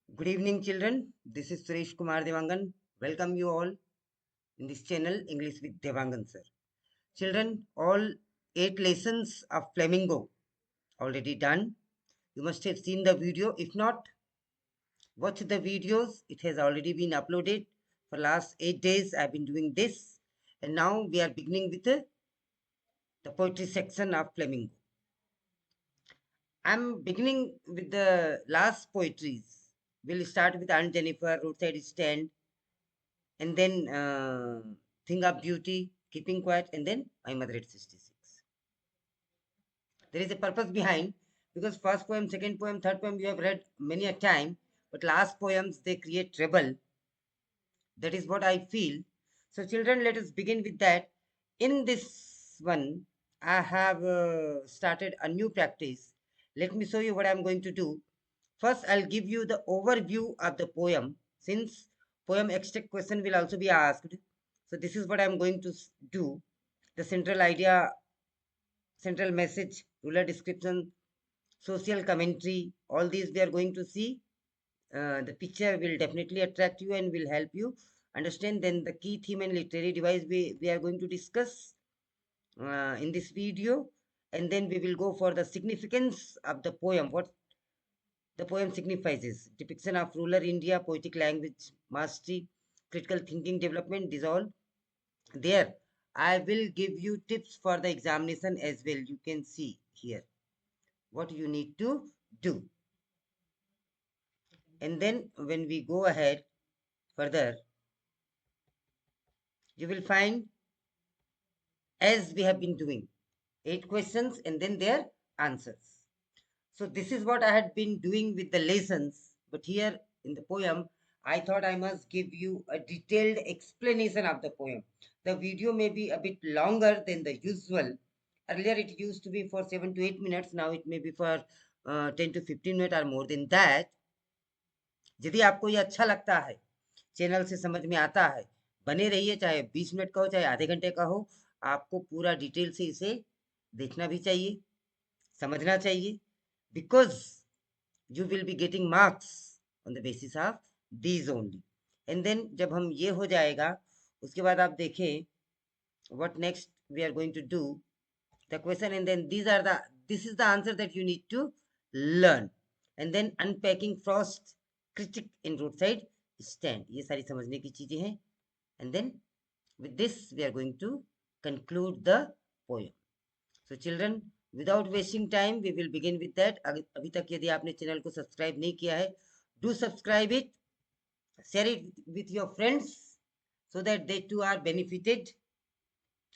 Good evening, children. This is Suresh Kumar Devangan. Welcome you all in this channel, English with Devangan sir. Children, all 8 lessons of Flamingo already done. You must have seen the video. If not, watch the videos. It has already been uploaded. For last 8 days, I've been doing this. And now we are beginning with the poetry section of Flamingo. I'm beginning with the last poetries. We'll start with Aunt Jennifer, Roadside Stand, and then Thing of Beauty, Keeping Quiet, and then My Mother at 66. There is a purpose behind, because first poem, second poem, third poem you have read many a time, but last poems they create trouble. That is what I feel. So, children, let us begin with that. In this one, I have started a new practice. Let me show you what I'm going to do. First, I'll give you the overview of the poem, since poem extract question will also be asked. So this is what I'm going to do. The central idea, central message, ruler description, social commentary, all these we are going to see. The picture will definitely attract you and will help you understand. Then the key theme and literary device we are going to discuss in this video. And then we will go for the significance of the poem. What the poem signifies is depiction of rural India, poetic language mastery, critical thinking development, dissolve. There, I will give you tips for the examination as well. You can see here what you need to do. And then when we go ahead further, you will find, as we have been doing, 8 questions and then their answers. So this is what I had been doing with the lessons, but here in the poem, I thought I must give you a detailed explanation of the poem. The video may be a bit longer than the usual. Earlier it used to be for 7 to 8 minutes. Now it may be for 10 to 15 minutes or more than that. यदि आपको ये अच्छा लगता है, channel से समझ में आता है, बने रहिए, चाहे 20 मिनट का हो, चाहे आधे घंटे का हो, आपको पूरा डिटेल से इसे देखना भी चाहिए, समझना चाहिए, because you will be getting marks on the basis of these only. And then जब हम ये हो जाएगा, उसके बाद आप देखें what next we are going to do the question, and then this is the answer that you need to learn. And then unpacking frost critic in roadside stand, ये सारी समझने की चीजें हैं. And then with this we are going to conclude the poem. So children, without wasting time, we will begin with that. अभी तक यदि आपने चैनल को सब्सक्राइब नहीं किया है, do subscribe it, share it with your friends so that they too are benefited.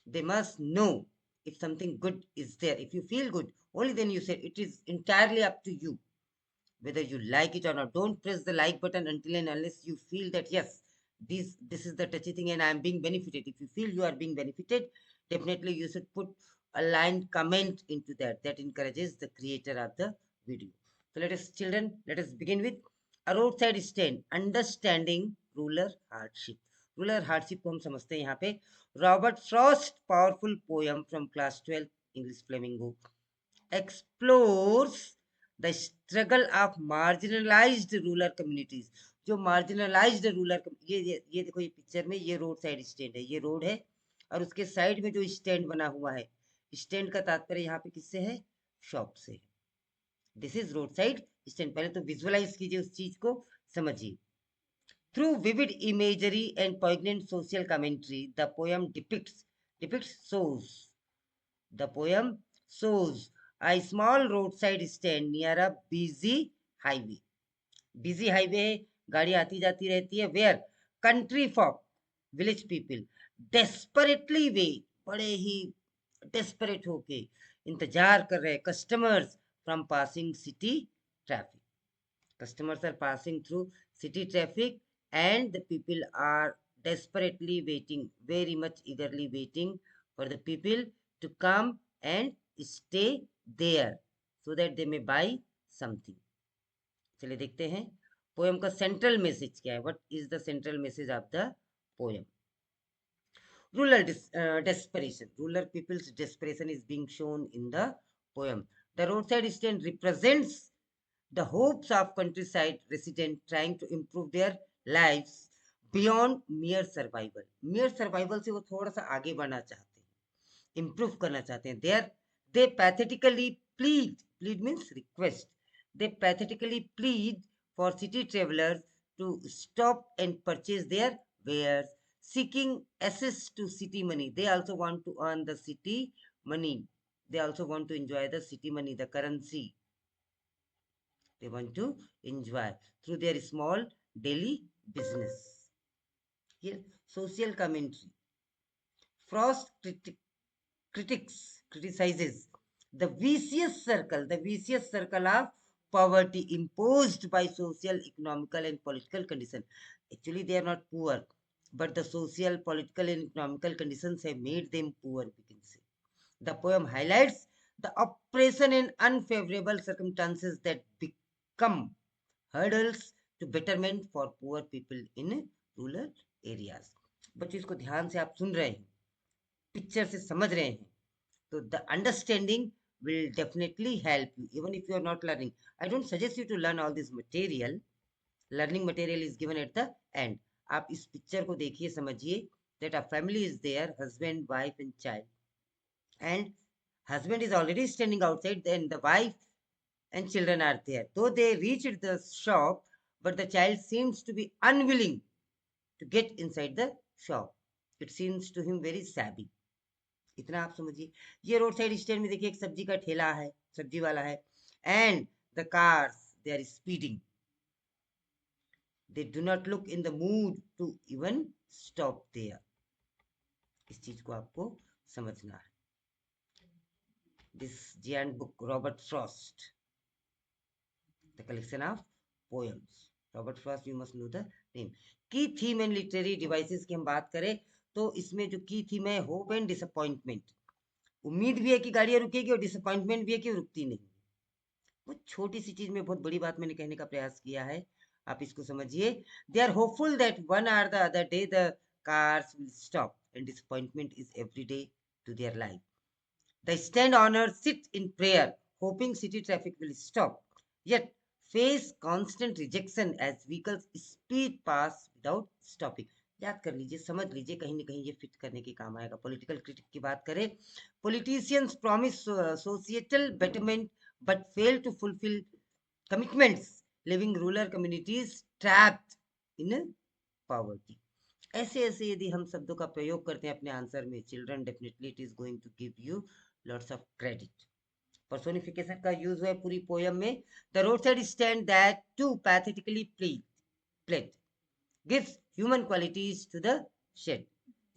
They must know if something good is there. If you feel good, only then you say. It is entirely up to you whether you like it or not. Don't press the like button until and unless you feel that yes, this is the touchy thing and I am being benefited. If you feel you are being benefited, definitely you should put a line comment into that. That encourages the creator of the video. So let us, children, let us begin with a roadside stand, understanding rural hardship. Rural hardship को हम समझते हैं यहाँ पे. Robert Frost powerful poem from class 12 English flamingo explores the struggle of marginalised rural communities. जो marginalised rural, ये देखो, ये पिक्चर में ये रोड साइड स्टैंड है, ये रोड है और उसके साइड में जो स्टैंड बना हुआ है, स्टैंड का तात्पर्य यहाँ पे किससे है? शॉप से है. This is road side stand. पहले तो विजुअलाइज कीजिए, उस चीज को समझिए. Through vivid imagery and poignant social commentary, the poem shows. The poem shows a small roadside stand near a busy highway. Busy highway है, गाड़ी आती जाती रहती है. Where country folk, village people, desperately wait, बड़े ही desperate होके इंतजार कर रहे customers from passing city traffic. Customers are passing through city traffic and the people are desperately waiting, very much eagerly waiting for the people to come and stay there so that they may buy something. चलिए देखते हैं poem का central message क्या है. What is the central message of the poem? Desperation. Rural people's desperation is being shown in the poem. The roadside stand represents the hopes of countryside residents trying to improve their lives beyond mere survival. Mere survival से वो थोड़ा सा आगे बढ़ना चाहते हैं, improve करना चाहते हैं. They pathetically plead means request. They pathetically plead for city travelers to stop and purchase their wares, seeking access to city money. They also want to earn the city money. They also want to enjoy the city money, the currency. They want to enjoy through their small daily business. Here, social commentary. Frost criticizes the vicious circle of poverty imposed by social, economical, and political conditions. Actually, they are not poor, but the social, political, and economical conditions have made them poor, we can say. The poem highlights the oppression and unfavorable circumstances that become hurdles to betterment for poor people in rural areas. बच्चों इसको ध्यान से आप सुन रहे हैं, picture से समझ रहे हैं, तो the understanding will definitely help you even if you are not learning. I don't suggest you to learn all this material. Learning material is given at the end. आप इस पिक्चर को देखिए, समझिए that a family is there, husband, wife and child, and husband is already standing outside, then the wife and children are there. Though they reached the shop, but the child seems to be unwilling to get inside the shop. It seems to him very shabby. इतना आप समझिए. ये road side stand में देखिए एक सब्जी का ठेला है, सब्जी वाला है, and the cars they are speeding. They do not look in the mood to even stop there. इस चीज को आपको समझना है. This giant book, Robert Frost, the collection of poems. Robert Frost, you must know the name. की theme and literary devices की हम बात करें तो इसमें जो की थीम है, होप एंड डिसअपॉइंटमेंट. उम्मीद भी है कि गाड़ियां रुकेगी और डिसअपॉइंटमेंट भी है कि रुकती नहीं. वो छोटी सी चीज में बहुत बड़ी बात मैंने कहने का प्रयास किया है, आप इसको समझिए. They are hopeful that one or the other day the cars will stop and disappointment is every day to their life. The stand owner sit in prayer hoping city traffic will stop, yet face constant rejection as vehicles speed past without stopping. याद कर लीजिए, समझ लीजिए, कहीं ना कहीं ये fit करने के काम आएगा. पॉलिटिकल क्रिटिक की बात करें, politicians promise societal betterment but fail to fulfill commitments, leaving rural communities trapped in poverty. ऐसे ऐसे यदि हम शब्दों का प्रयोग करते हैं अपने आंसर में, children, definitely it is going to give you lots of credit. Personification का यूज हुआ है पूरी पोयम में. The road side stand that too pathetically played gives human qualities to the shed.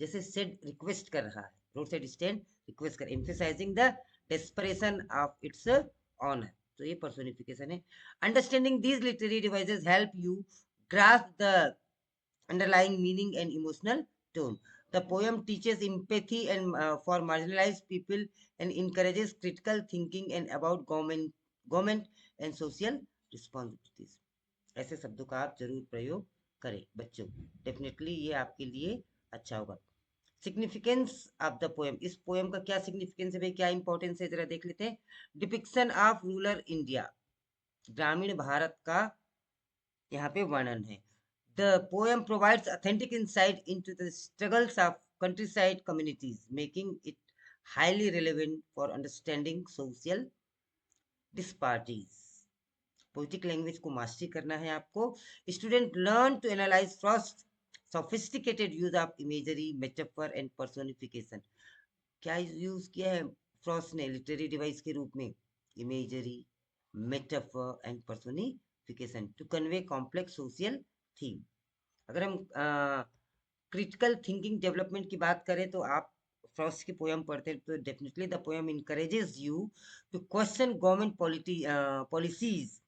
जैसे शेड रिक्वेस्ट कर रहा है, रोड साइड स्टैंड रिक्वेस्ट कर, emphasising the desperation of its owner. तो ये पर्सोनिफिकेशन है. Understanding these literary devices help you grasp the underlying meaning and emotional tone. The poem teaches empathy and for marginalized people and encourages critical thinking and about government and social responsibilities. ऐसे शब्दों का आप जरूर प्रयोग करें बच्चों, definitely ये आपके लिए अच्छा होगा. Significance of the poem. इस पोएम का क्या सिग्निफिकेंस है भाई, क्या इंपॉर्टेंस है, जरा देख लेते हैं. डिपिक्शन ऑफ रूरल इंडिया, ग्रामीण भारत का यहाँ पे वर्णन है. The poem provides authentic insight into the struggles of countryside communities, making it highly relevant for understanding social disparities. Poetic language को मास्टरी करना है आपको. Student learn to analyze Frost's sophisticated use of imagery, metaphor and personification. क्या यूज किया है Frost ने literary device के रूप में? Imagery, metaphor and personification to convey complex social theme. अगर हम क्रिटिकल थिंकिंग डेवलपमेंट की बात करें तो आप फ्रॉस्ट की पोएम पढ़ते हैं तो definitely the poem encourages you to question government policies,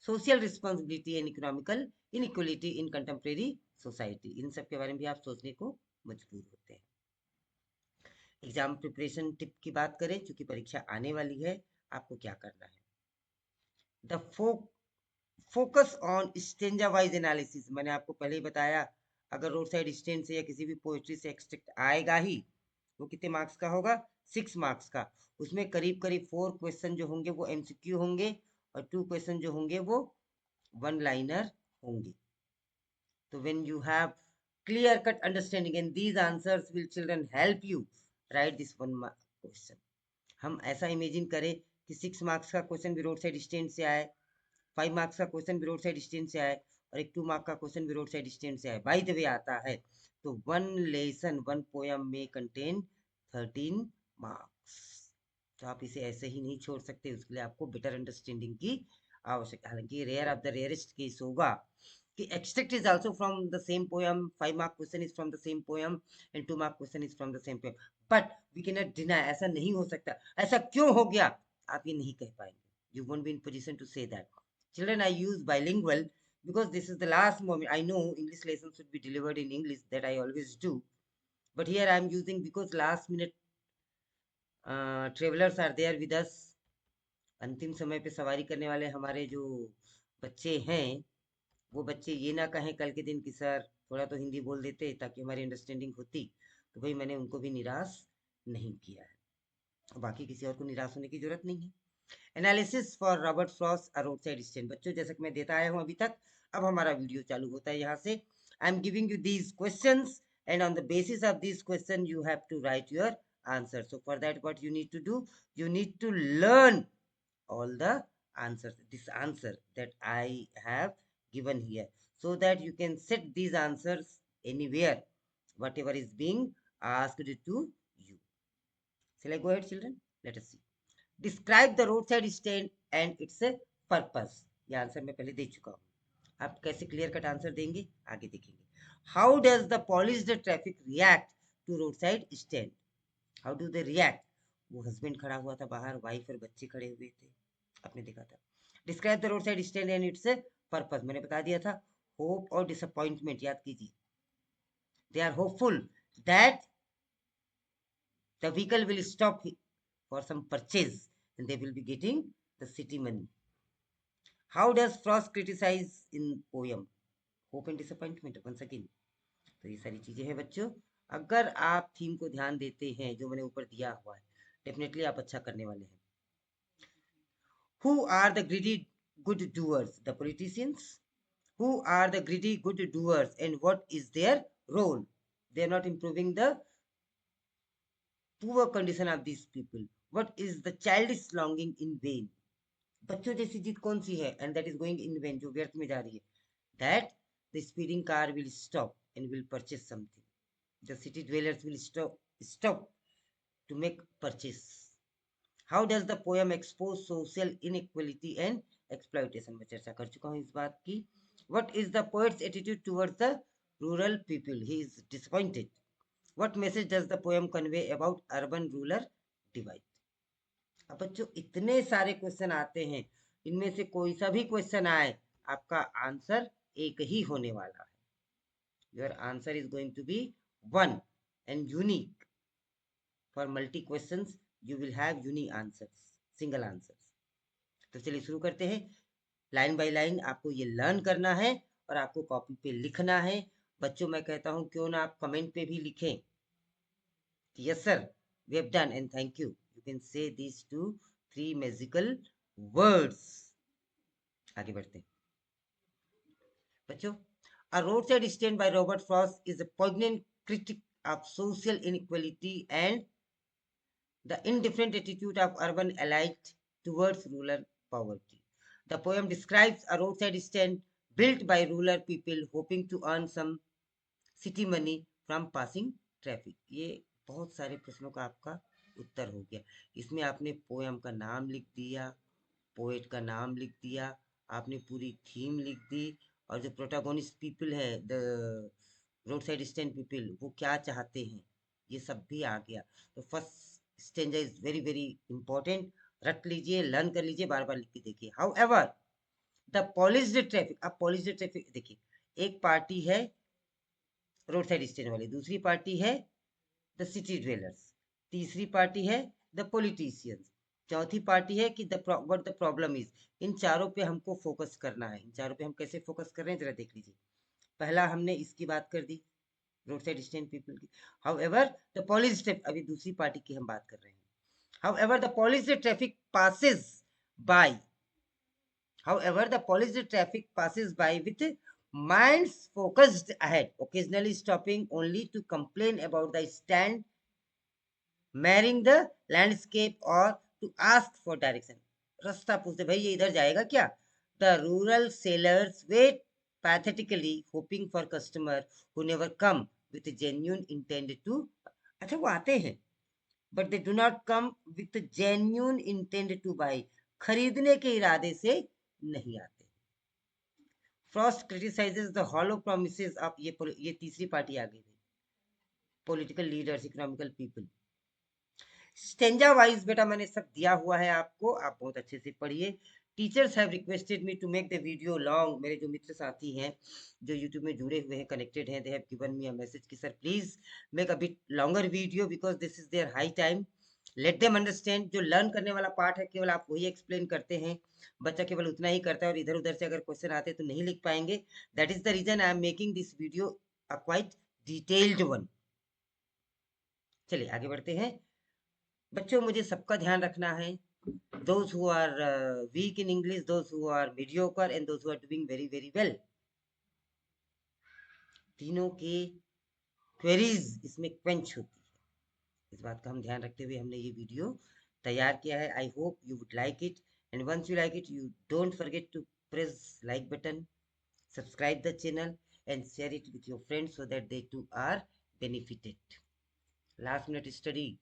social responsibility and economical inequality in contemporary society. इन सब के बारे में भी आप सोचने को मजबूर होते हैं. एग्जाम प्रिपरेशन टिप की बात करें, चूंकि परीक्षा आने वाली है, आपको क्या करना है. The focus on stanza wise analysis. मैंने आपको पहले ही बताया, अगर रोड साइड स्टैंड से या किसी भी पोएट्री से एक्सट्रैक्ट आएगा ही, वो कितने मार्क्स का होगा? 6 मार्क्स का. उसमें करीब करीब 4 क्वेश्चन जो होंगे वो एमसीक्यू होंगे और 2 क्वेश्चन जो होंगे वो वन लाइनर होंगे. So when you have clear cut understanding and these answers will children help you write this one question. हम ऐसा इमेजिन करें कि 6 मार्क्स का क्वेश्चन भी रोड साइड स्टैंड से आए, 5 मार्क्स का क्वेश्चन भी रोड साइड स्टैंड से आए और एक 2 मार्क का क्वेश्चन भी रोड साइड स्टैंड से आए. बाय द वे आता है तो वन लेसन वन पोयम में कंटेन 13 मार्क्स. तो आप इसे ऐसे ही नहीं छोड़ सकते, उसके लिए आपको बेटर अंडरस्टैंडिंग की आवश्यकता. हालांकि rare of the rarest case होगा कि extract is also from the same poem, 5 mark question is from the same poem and 2 mark question is from the same poem, but we cannot deny. ऐसा नहीं हो सकता. ऐसा क्यों हो गया आप ये नहीं कह पाएंगे. You won't be in position to say that. Children, I use bilingual because this is the last moment. I know English lessons should be delivered in English, that I always do, but here I am using because last minute travelers are there with us. अंतिम समय पे सवारी करने वाले हमारे जो बच्चे हैं, वो बच्चे ये ना कहें कल के दिन कि सर थोड़ा तो हिंदी बोल देते ताकि हमारी अंडरस्टैंडिंग होती. तो भाई मैंने उनको भी निराश नहीं किया है, बाकी किसी और को निराश होने की जरूरत नहीं है. Analysis for Robert Frost a road side stand. बच्चों जैसा कि मैं देता आया हूँ अभी तक, अब हमारा वीडियो चालू होता है यहाँ से. I am giving you these questions and on the basis of these questions you have to write your answer. So for that what you need to do, you need to learn all the answers, this answer that I have given here, so that you can set these answers anywhere whatever is being asked to you. Shall I go ahead children? Let us see. Describe the roadside stand and its purpose. ये answer मैं पहले दे चुका हूँ. आप कैसे clear cut answer देंगे आगे देखेंगे. How does the policed traffic react to road side stand. How do they react. वो हस्बैंड खड़ा हुआ था बाहर, वाइफ और बच्चे खड़े हुए थे, आपने देखा था. Describe the road side stand and its purpose. मैंने बता दिया था. होप और डिसअपॉइंटमेंट याद कीजिए. They are hopeful that the vehicle will stop for some purchase and they will be getting the city money. How does Frost criticize in poem? Hope and disappointment once again. तो ये सारी चीजें हैं बच्चों. अगर आप थीम को ध्यान देते हैं जो मैंने ऊपर दिया हुआ है, डेफिनेटली आप अच्छा करने वाले हैं. Who are the greedy good doers? The politicians. Who are the greedy good doers and what is their role? They are not improving the poor condition of these people. What is the childish longing in vain? बच्चों जैसी जीत कौन सी है? And that is going in vain, जो व्यर्थ में जा रही है. That the speeding car will stop and will purchase something. The city dwellers will stop to make purchase. How does the poem expose social inequality and exploitation? मैं चर्चा कर चुका हूँ इस बात की. What is the poet's attitude towards the rural people? He is disappointed. What message does the poem convey about urban rural divide? अब बच्चों इतने सारे क्वेश्चन आते हैं, इनमें से कोई सा भी क्वेश्चन आए आपका आंसर एक ही होने वाला है. Your answer is going to be one and unique. For multi questions you will have unique answers, single answers. तो चलिए शुरू करते हैं. लाइन बाय लाइन आपको ये लर्न करना है और आपको कॉपी पे लिखना है. बच्चों मैं कहता हूं क्यों ना आप कमेंट पे भी लिखें. Yes sir, we have done and thank you. You can say these 2-3 magical words. आगे बढ़ते हैं बच्चों. A roadside stand by Robert Frost is a poignant critique of social inequality and the indifferent attitude of urban elite towards rural poverty. The poem describes a roadside stand built by rural people hoping to earn some city money from passing traffic. ये बहुत सारे प्रश्नों का आपका उत्तर हो गया. इसमें आपने पोयम का नाम लिख दिया, पोएट का नाम लिख दिया, आपने पूरी थीम लिख दी, और जो प्रोटागोनिस्ट पीपल है, the road side stand people, वो क्या चाहते हैं, ये सब भी आ गया. तो first stanza is very very important. रट लीजिए, लर्न कर लीजिए, बार बार लिख के देखिए. How ever the polished traffic. अब पॉलिस्ड ट्रैफिक देखिए, एक पार्टी है रोड साइड स्टैंड वाली, दूसरी पार्टी है द सिटी ड्वेलर्स, तीसरी पार्टी है द पॉलिटिशियंस, चौथी पार्टी है कि व्हाट द प्रॉब्लम इज. इन चारों पे हमको फोकस करना है. इन चारों पे हम कैसे फोकस कर रहे हैं जरा देख लीजिए. पहला हमने इसकी बात कर दी, रोड साइड स्टैंड पीपल की. हाउ एवर द पॉलिस, अभी दूसरी पार्टी की हम बात कर रहे हैं. However the police traffic passes by However, the policed traffic passes by with minds focused ahead, occasionally stopping only to complain about the stand, marrying the landscape or to ask for direction. रास्ता पूछते भाई ये इधर जाएगा क्या? The rural sailors wait pathetically hoping for customer who never come with a genuine intent to. अच्छा वो आते हैं but they do not come with a genuine intent to buy. खरीदने के इरादे से नहीं आते. Frost criticizes the hollow promises of ये तीसरी पार्टी आ गई. Political leaders, economical people. Stanza wise बेटा मैंने सब दिया हुआ है आपको, आप बहुत अच्छे से पढ़िए. Teachers have requested me to make the video long. मेरे जो मित्र साथी हैं जो यूट्यूब में जुड़े हुए हैं, कनेक्टेड हैं, they have given me a message कि sir please make a bit longer video because this is their high time. Let them understand. जो लर्न करने वाला पार्ट है केवल आप वही एक्सप्लेन करते हैं, बच्चा केवल उतना ही करता है और इधर उधर से अगर क्वेश्चन आते हैं तो नहीं लिख पाएंगे. That is the reason I am making this video a quite detailed one. चलिए आगे बढ़ते हैं बच्चों. मुझे सबका ध्यान रखना है. those who are weak in English, those who are mediocre and those who are doing very very well, तीनों की क्वेरीज इसमें क्वेंच होती है. इस बात का हम ध्यान रखते हुए हमने ये वीडियो तैयार किया है. I hope you would like it and once you like it you don't forget to press like button, subscribe the channel and share it with your friends so that they too are benefited. Last minute study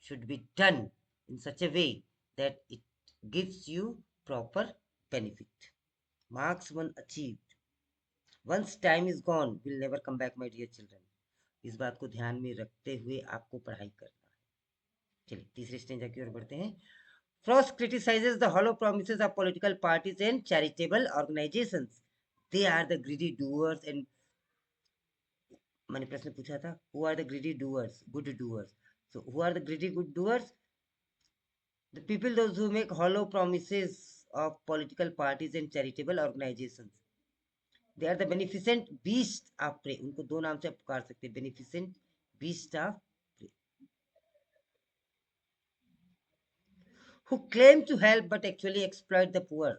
should be done in such a way that it gives you proper benefit. Marks one achieved. Once time is gone, will never come back, my dear children. इस बात को ध्यान में रखते हुए आपको पढ़ाई करना है. चलिए तीसरे स्टेंजा की ओर बढ़ते हैं. Frost criticizes the hollow promises of political parties and charitable organizations. They are the greedy doers and मैंने प्रश्न पूछा था who are the greedy doers, good doers. So who are the greedy good doers? The people those who make hollow promises of political parties and charitable organizations. They are the beneficent beast of prey. उनको दो नाम से आप पुकार सकते हैं, beneficent beast of prey. Who claim to help but actually exploit the poor.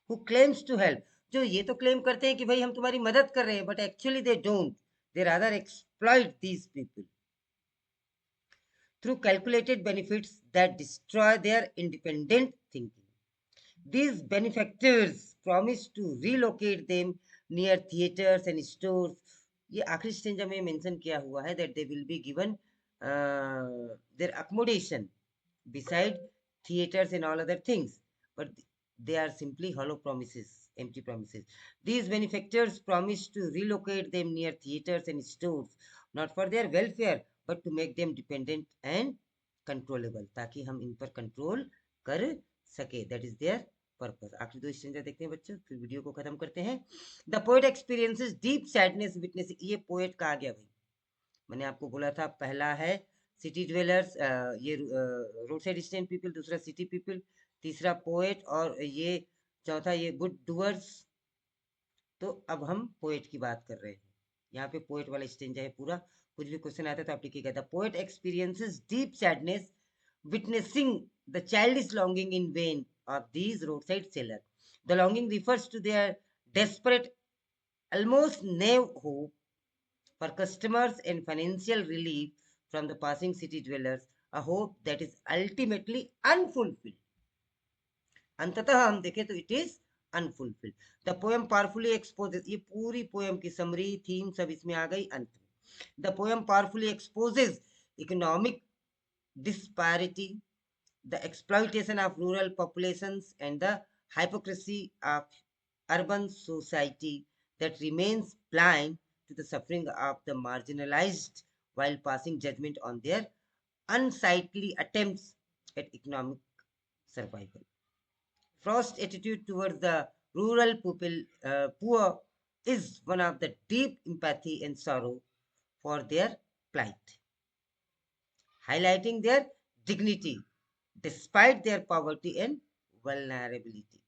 Who claims to help. जो ये तो क्लेम करते हैं कि भाई हम तुम्हारी मदद कर रहे हैं, but actually they don't. They rather exploit these people through calculated benefits that destroy their independent thinking. These benefactors promise to relocate them near theaters and stores. ये आखिरी स्टेंजा में मेंशन किया हुआ है that they will be given their accommodation beside theaters and all other things, but they are simply hollow promises, empty promises. These benefactors promise to relocate them near theaters and stores, not for their welfare but to make them dependent and controllable, ताकि हम इन पर control कर सके. That is their purpose. आखिरी दो stanza देखते हैं बच्चों, फिर वीडियो को खत्म करते हैं. The poet experiences deep sadness witnessing. ये पोएट का आ गया भाई. मैंने आपको बोला था पहला है सिटी ड्वेलर्स, ये रोड साइड स्टैंड पीपल, दूसरा सिटी पीपल, तीसरा पोएट और ये चौथा ये गुड डूअर्स. तो अब हम पोएट की बात कर रहे हैं. यहाँ पे पोएट वाला स्टेंजा है पूरा. कुछ भी क्वेश्चन आता है तो आप लिखिएगा the poet experiences deep sadness witnessing the childish longing in vain of these roadside sellers. The longing refers to their desperate, almost naive hope for customers and financial relief from the passing city dwellers, a hope that is ultimately unfulfilled. अंततः हम देखें तो it is unfulfilled. The poem powerfully exposes, ये पूरी poem की summary theme सब इसमें आ गई अंत में. The poem powerfully exposes economic disparity, the exploitation of rural populations, and the hypocrisy of urban society that remains blind to the suffering of the marginalized while passing judgment on their unsightly attempts at economic survival. Frost's attitude towards the rural poor is one of the deep empathy and sorrow for their plight, highlighting their dignity despite their poverty and vulnerability.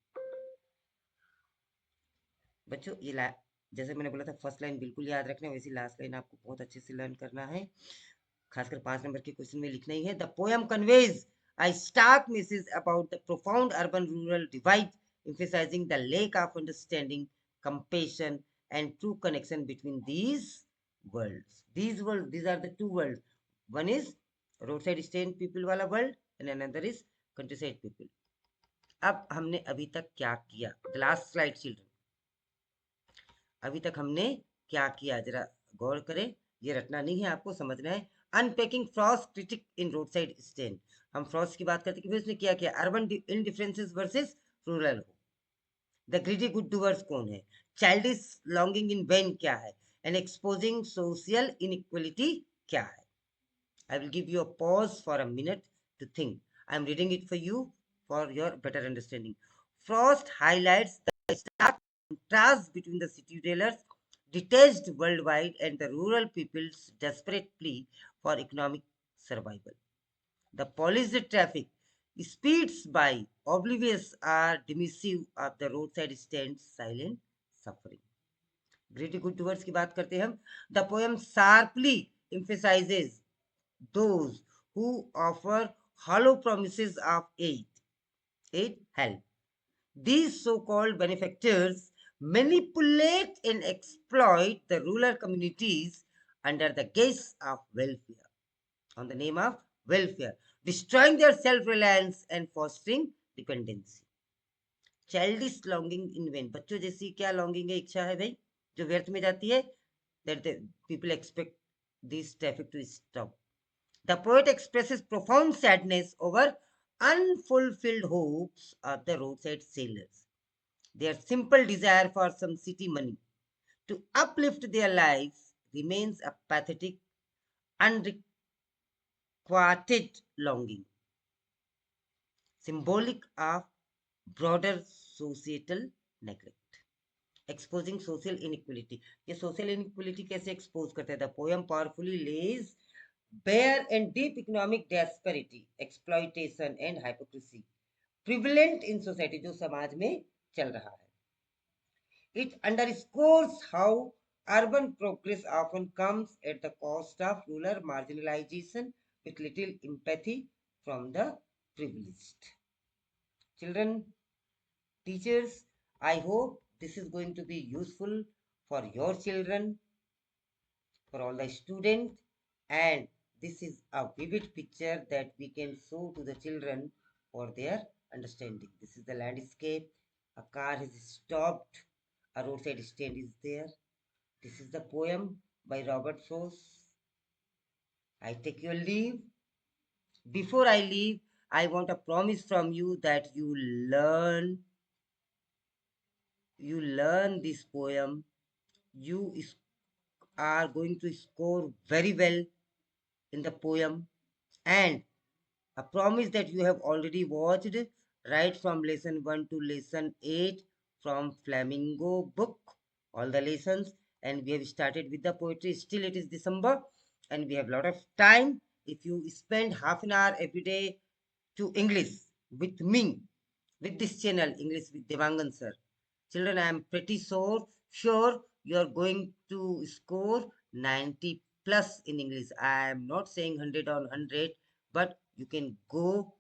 बच्चों ये जैसे मैंने बोला था first line बिल्कुल याद रखना, वैसे लास्ट लाइन आपको बहुत अच्छे से लर्न करना है. खासकर 5 नंबर के क्वेश्चन में लिखना ही है. The poem conveys a stark message about the profound urban rural divide emphasizing the lack of understanding, compassion, and true connection between these worlds. These are the two worlds. One is roadside stand people वाला world, and another is countryside people. अब हमने अभी तक क्या किया? The last slide, children. अभी तक हमने क्या किया? जरा गौर करें. ये रटना नहीं है, आपको समझना है. अनपैकिंग फ्रॉस्ट क्रिटिक इन रोड साइड स्टैंड. हम फ्रॉस्ट की बात करते कि उसने क्या किया. अर्बन इनडिफरेंसेस वर्सेस रूरल हो. द ग्रीडी गुड डूअर्स कौन है. चाइल्डिश लॉन्गिंग इन वेन क्या है. एंड एक्सपोजिंग सोशल इनइक्वलिटी क्या है. I will give you a pause for a minute to think. I am reading it for you for your better understanding. Frost highlights the stark contrast between the city dwellers detached worldwide and the rural people's desperate plea for economic survival. The policed traffic speeds by, oblivious or dismissive of the roadside stands, silent suffering. Greedy good towards की बात करते हैं हम. The poem sharply emphasizes those who offer hollow promises of aid, help. These so-called benefactors manipulate and exploit the rural communities under the guise of welfare, on the name of welfare, destroying their self-reliance and fostering dependency. Childish longing in vain. बच्चों जैसी क्या longing है, इच्छा है भाई, जो व्यर्थ में जाती है. That the people expect this traffic to stop. The poet expresses profound sadness over unfulfilled hopes of the roadside sailors. Their simple desire for some city money to uplift their lives remains a pathetic, unrequited longing, symbolic of broader societal neglect. Exposing social inequality. ये social inequality कैसे expose करता है? The poem powerfully lays bare and deep economic disparity, exploitation and hypocrisy prevalent in society, जो समाज में चल रहा है. It underscores how urban progress often comes at the cost of rural marginalization with little empathy from the privileged. Children, teachers, I hope this is going to be useful for your children, for all the students, and this is a vivid picture that we can show to the children for their understanding. This is the landscape. A car has stopped. A roadside stand is there. This is the poem by Robert Frost. I take your leave. Before I leave, I want a promise from you that you learn this poem. You are going to score very well in the poem, and a promise that you have already watched right from lesson 1 to lesson 8 from Flamingo book, all the lessons, and we have started with the poetry. Still it is December and we have a lot of time. If you spend half an hour every day to English with me, with this channel, English with Devangan sir, children, I am pretty sure you are going to score 90 plus in English. I am not saying 100 on 100, but you can go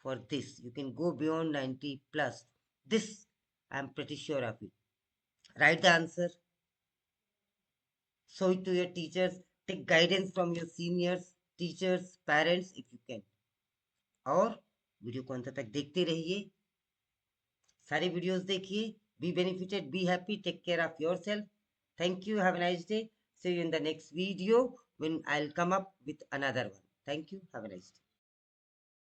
for this. You can go beyond 90 plus. This I am pretty sure of it. Write the answer. Show it to your teachers. Take guidance from your seniors, teachers, parents if you can. और video को अंत तक देखते रहिए. सारे videos देखिए. Be benefited, be happy, take care of yourself. Thank you. Have a nice day. See you in the next video when I'll come up with another one. Thank you. Have a nice day.